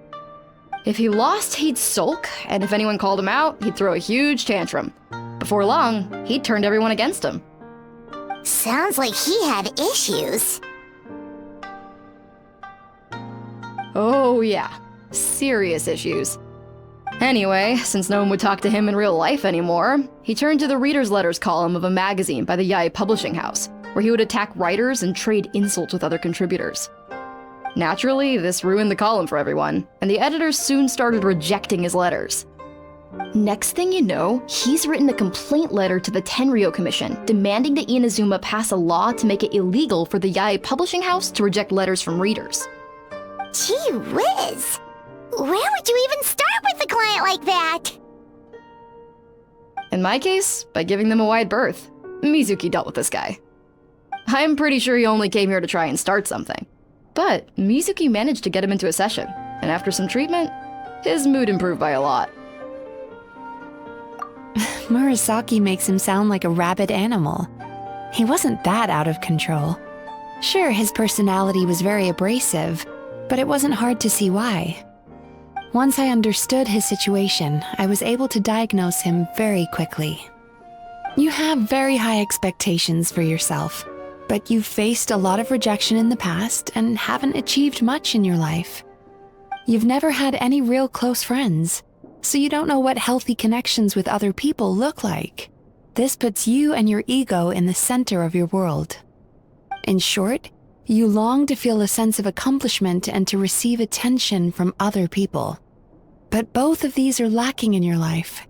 If he lost, he'd sulk, and if anyone called him out, he'd throw a huge tantrum. Before long, he'd turned everyone against him. Sounds like he had issues. Oh yeah, serious issues. Anyway, since no one would talk to him in real life anymore, he turned to the reader's letters column of a magazine by the Yae Publishing House, where he would attack writers and trade insults with other contributors. Naturally, this ruined the column for everyone, and the editors soon started rejecting his letters. Next thing you know, he's written a complaint letter to the Tenryo Commission, demanding that Inazuma pass a law to make it illegal for the Yae Publishing House to reject letters from readers. Gee whiz! Where would you even start with a client like that? In my case, by giving them a wide berth. Mizuki dealt with this guy. I'm pretty sure he only came here to try and start something. But Mizuki managed to get him into a session, and after some treatment, his mood improved by a lot. Murasaki makes him sound like a rabid animal. He wasn't that out of control. Sure, his personality was very abrasive, but it wasn't hard to see why. Once I understood his situation, I was able to diagnose him very quickly. You have very high expectations for yourself, But you've faced a lot of rejection in the past and haven't achieved much in your life. You've never had any real close friends, so you don't know what healthy connections with other people look like. This puts you and your ego in the center of your world. In short, you long to feel a sense of accomplishment and to receive attention from other people. But both of these are lacking in your life.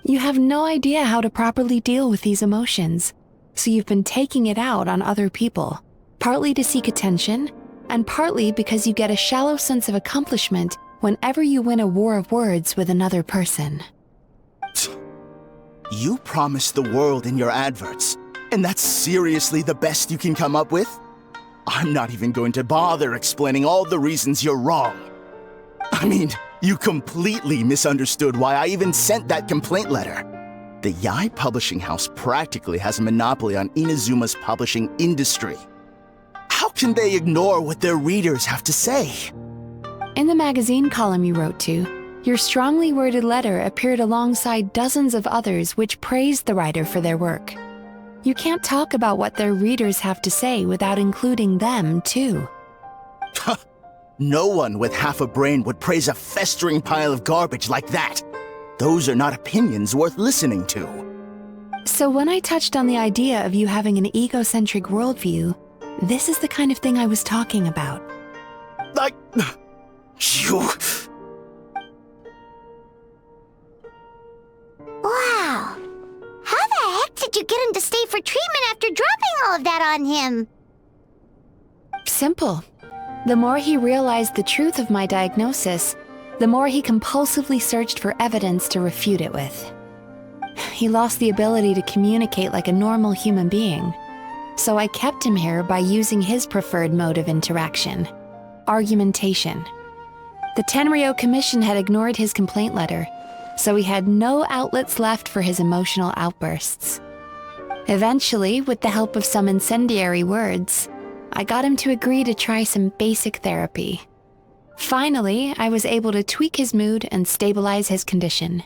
You have no idea how to properly deal with these emotions, so you've been taking it out on other people, partly to seek attention, and partly because you get a shallow sense of accomplishment whenever you win a war of words with another person. You promised the world in your adverts, and that's seriously the best you can come up with? I'm not even going to bother explaining all the reasons you're wrong. I mean, you completely misunderstood why I even sent that complaint letter. The Yai Publishing House practically has a monopoly on Inazuma's publishing industry. How can they ignore what their readers have to say? In the magazine column you wrote to, your strongly worded letter appeared alongside dozens of others which praised the writer for their work. You can't talk about what their readers have to say without including them, too. No one with half a brain would praise a festering pile of garbage like that. Those are not opinions worth listening to. So when I touched on the idea of you having an egocentric worldview, this is the kind of thing I was talking about. You... Wow. How the heck did you get him to stay for treatment after dropping all of that on him? Simple. The more he realized the truth of my diagnosis, the more he compulsively searched for evidence to refute it with. He lost the ability to communicate like a normal human being, so I kept him here by using his preferred mode of interaction: argumentation. The Tenryo Commission had ignored his complaint letter, so he had no outlets left for his emotional outbursts. Eventually, with the help of some incendiary words, I got him to agree to try some basic therapy. Finally, I was able to tweak his mood and stabilize his condition.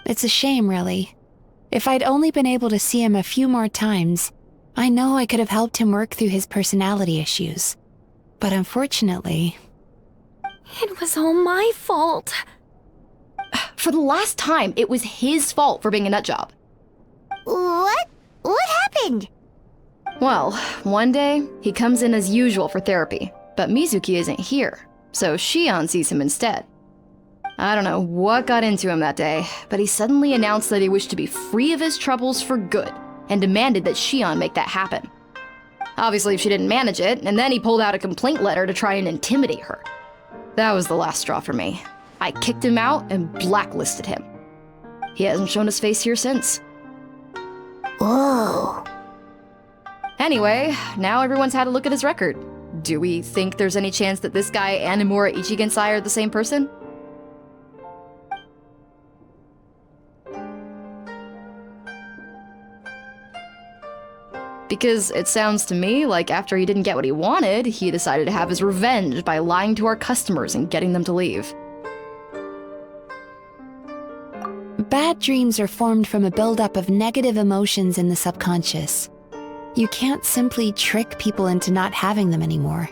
It's a shame, really. If I'd only been able to see him a few more times, I know I could have helped him work through his personality issues. But unfortunately... It was all my fault. For the last time, it was his fault for being a nutjob. What? What happened? Well, one day, he comes in as usual for therapy, but Mizuki isn't here, so Shion sees him instead. I don't know what got into him that day, but he suddenly announced that he wished to be free of his troubles for good, and demanded that Shion make that happen. Obviously, she didn't manage it, and then he pulled out a complaint letter to try and intimidate her. That was the last straw for me. I kicked him out and blacklisted him. He hasn't shown his face here since. Whoa. Anyway, now everyone's had a look at his record. Do we think there's any chance that this guy and Nomura Ichigensai are the same person? Because it sounds to me like after he didn't get what he wanted, he decided to have his revenge by lying to our customers and getting them to leave. Bad dreams are formed from a buildup of negative emotions in the subconscious. You can't simply trick people into not having them anymore.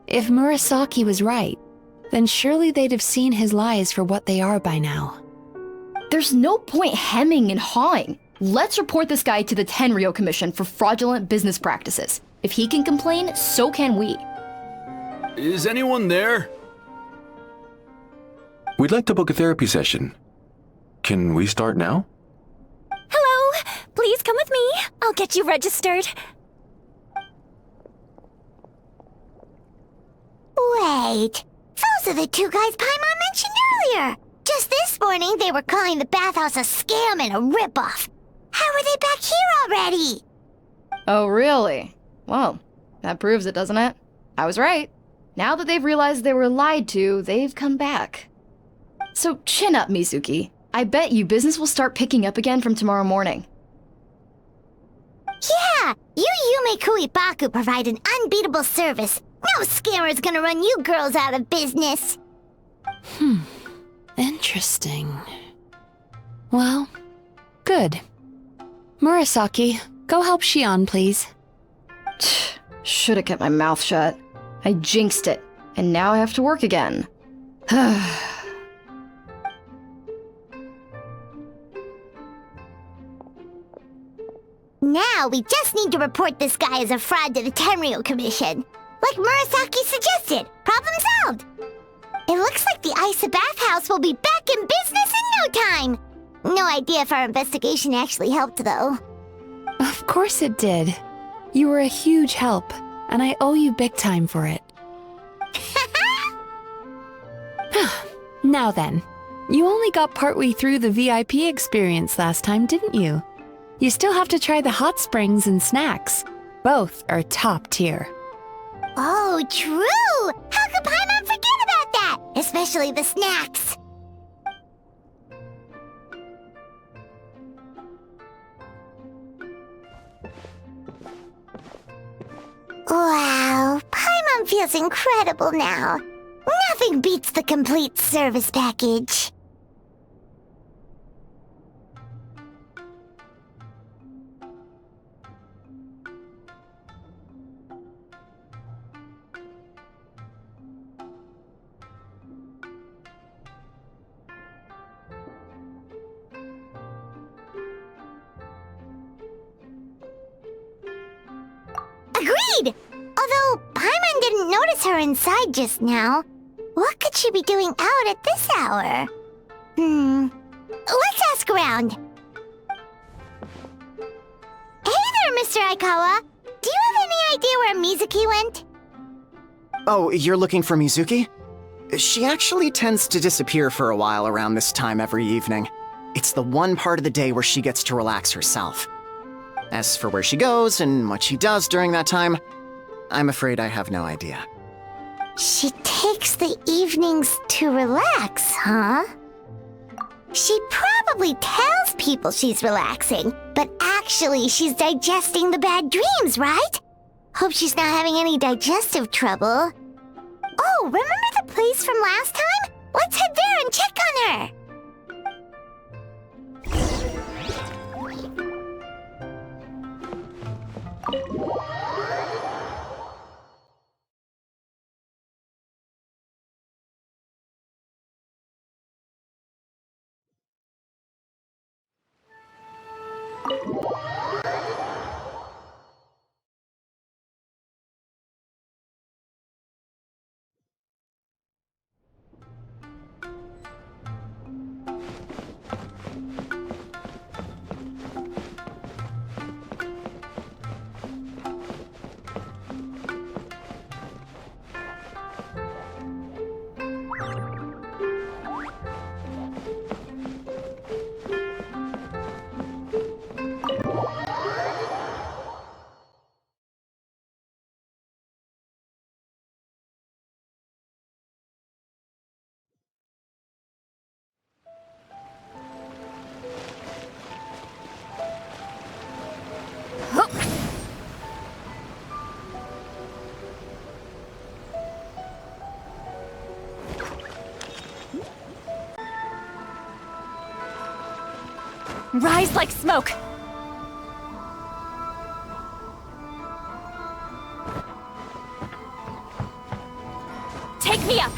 If Murasaki was right, then surely they'd have seen his lies for what they are by now. There's no point hemming and hawing. Let's report this guy to the Tenryo Commission for fraudulent business practices. If he can complain, so can we. Is anyone there? We'd like to book a therapy session. Can we start now? Hello! Please come with me. I'll get you registered. Wait. Those are the two guys Paimon mentioned earlier. Just this morning, they were calling the bathhouse a scam and a ripoff. How are they back here already? Oh, really? Well, that proves it, doesn't it? I was right. Now that they've realized they were lied to, they've come back. So chin up, Mizuki. I bet you business will start picking up again from tomorrow morning. Yeah! You Yume Kuibaku provide an unbeatable service. No scammer's gonna run you girls out of business. Interesting. Well, good. Murasaki, go help Shion, please. Should've kept my mouth shut. I jinxed it, and now I have to work again. Now we just need to report this guy as a fraud to the Tenryo Commission. Like Murasaki suggested. Problem solved! It looks like the Isa bathhouse will be back in business in no time! No idea if our investigation actually helped, though. Of course it did. You were a huge help, and I owe you big time for it. Now then, you only got partway through the VIP experience last time, didn't you? You still have to try the hot springs and snacks. Both are top tier. Oh, true! How could Paimon forget about that? Especially the snacks. Wow, Paimon feels incredible now. Nothing beats the complete service package. Agreed! Although Paimon didn't notice her inside just now. What could she be doing out at this hour? Let's ask around. Hey there, Mr. Aikawa. Do you have any idea where Mizuki went? Oh, you're looking for Mizuki? She actually tends to disappear for a while around this time every evening. It's the one part of the day where she gets to relax herself. As for where she goes and what she does during that time, I'm afraid I have no idea. She takes the evenings to relax, huh? She probably tells people she's relaxing, but actually she's digesting the bad dreams, right? Hope she's not having any digestive trouble. Oh, remember the place from last time? Let's head there and check on her! Rise like smoke! Take me up!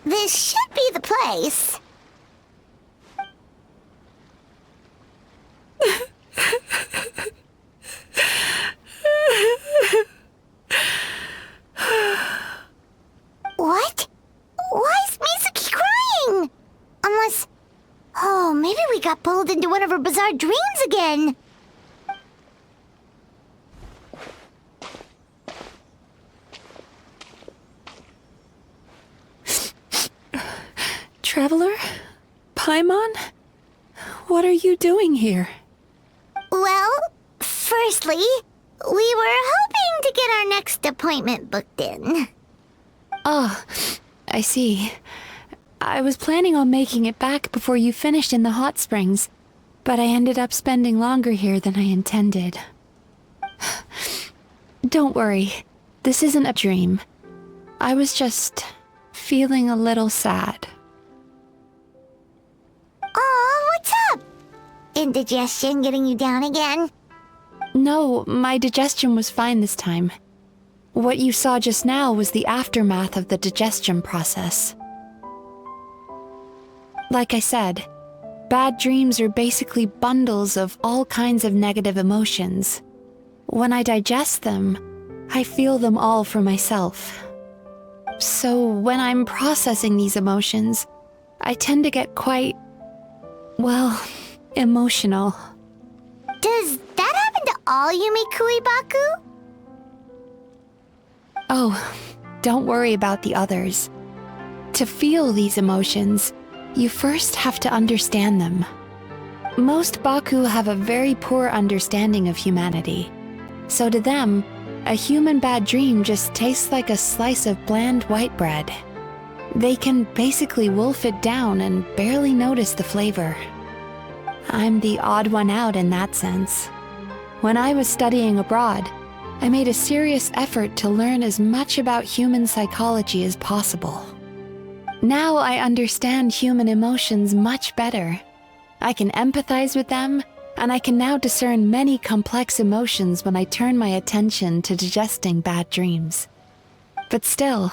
This should be the place. What? Why is Mizuki crying? Unless... Oh, maybe we got pulled into one of her bizarre dreams again. Traveler? Paimon? What are you doing here? Well, firstly, we were hoping to get our next appointment booked in. Oh, I see. I was planning on making it back before you finished in the hot springs, but I ended up spending longer here than I intended. Don't worry, this isn't a dream. I was just feeling a little sad. Oh, what's up? Indigestion getting you down again? No, my digestion was fine this time. What you saw just now was the aftermath of the digestion process. Like I said, bad dreams are basically bundles of all kinds of negative emotions. When I digest them, I feel them all for myself. So when I'm processing these emotions, I tend to get quite, well, emotional. Does that happen to all Yumikui Baku? Oh, don't worry about the others. To feel these emotions, you first have to understand them. Most Baku have a very poor understanding of humanity. So to them, a human bad dream just tastes like a slice of bland white bread. They can basically wolf it down and barely notice the flavor. I'm the odd one out in that sense. When I was studying abroad, I made a serious effort to learn as much about human psychology as possible. Now I understand human emotions much better. I can empathize with them, and I can now discern many complex emotions when I turn my attention to digesting bad dreams. But still,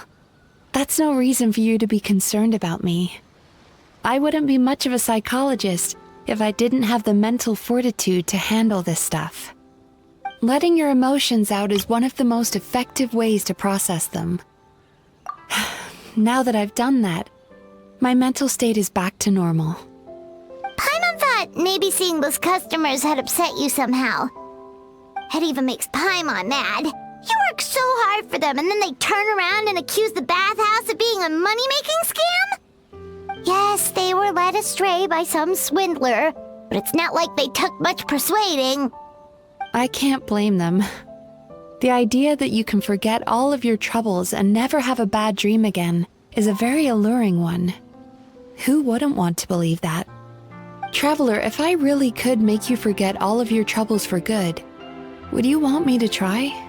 that's no reason for you to be concerned about me. I wouldn't be much of a psychologist if I didn't have the mental fortitude to handle this stuff. Letting your emotions out is one of the most effective ways to process them. Now that I've done that, my mental state is back to normal. Paimon thought maybe seeing those customers had upset you somehow. It even makes Paimon mad. You work so hard for them and then they turn around and accuse the bathhouse of being a money-making scam? Yes, they were led astray by some swindler, but it's not like they took much persuading. I can't blame them. The idea that you can forget all of your troubles and never have a bad dream again is a very alluring one. Who wouldn't want to believe that? Traveler, if I really could make you forget all of your troubles for good, would you want me to try?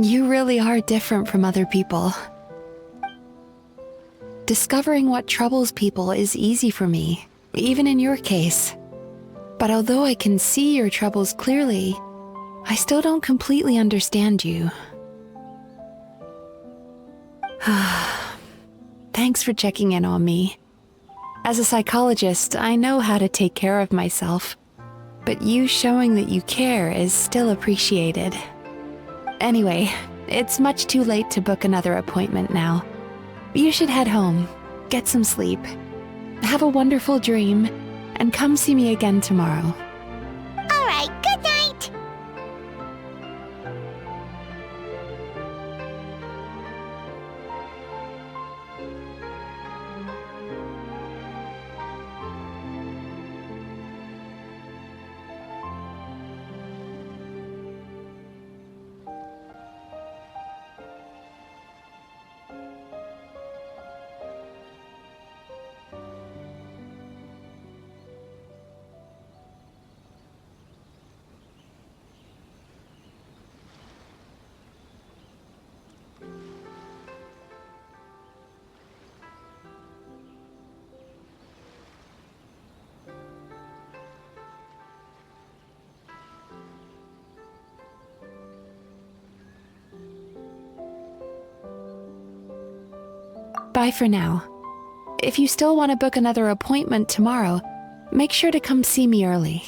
You really are different from other people. Discovering what troubles people is easy for me, even in your case. But although I can see your troubles clearly, I still don't completely understand you. Thanks for checking in on me. As a psychologist, I know how to take care of myself, but you showing that you care is still appreciated. Anyway, it's much too late to book another appointment now. You should head home, get some sleep, have a wonderful dream, and come see me again tomorrow. All right, good night. Bye for now. If you still want to book another appointment tomorrow, make sure to come see me early.